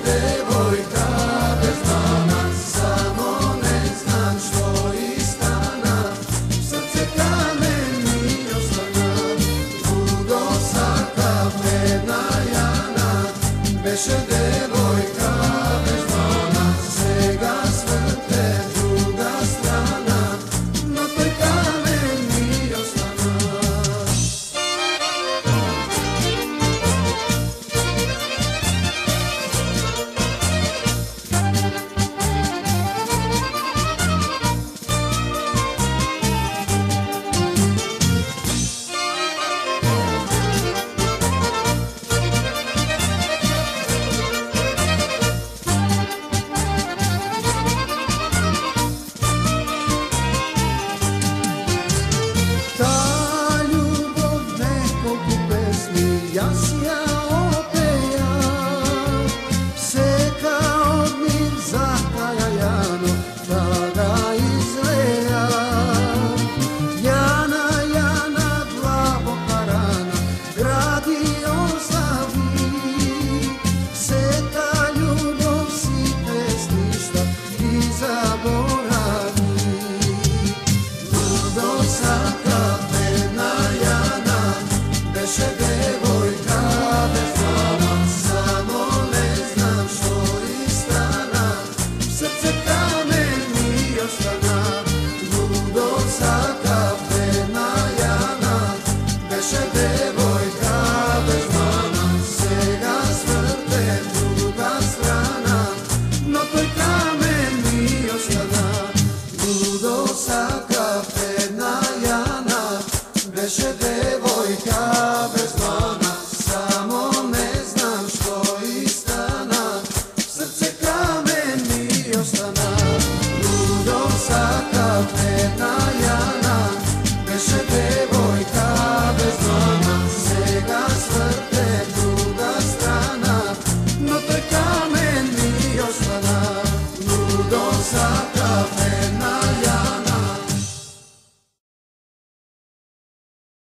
devojka bez dlana, samo ne znam što i stana, srce kamen mi ostana, ludo saka vredna Jana, beše devojka bez dlana, svega svrte druga strana, no toj kamen mi ostana. Ja si ja opeja, seka od njih zahtaja Jano, tada izleja. Jana, Jana, dlaboka rana, gradi oslavi, seta ljubov si bez ništa i zaboravi. Ludo saka vredna Jana, beše devojka bez dlana, samo ne znam što i strana, srce kamen mi ostana, ludo saka vredna Jana, beše devojka bez dlana, svega svrte druga strana, no toj kamen mi ostana, ludo saka vredna Jana, beše devojka bez dlana, samo ne znam što i stana, srce kamen mi ostana, ludo saka vredna Jana, beše devojka bez dlana, svega svrte druga strana, no toj kamen mi ostana, ludo saka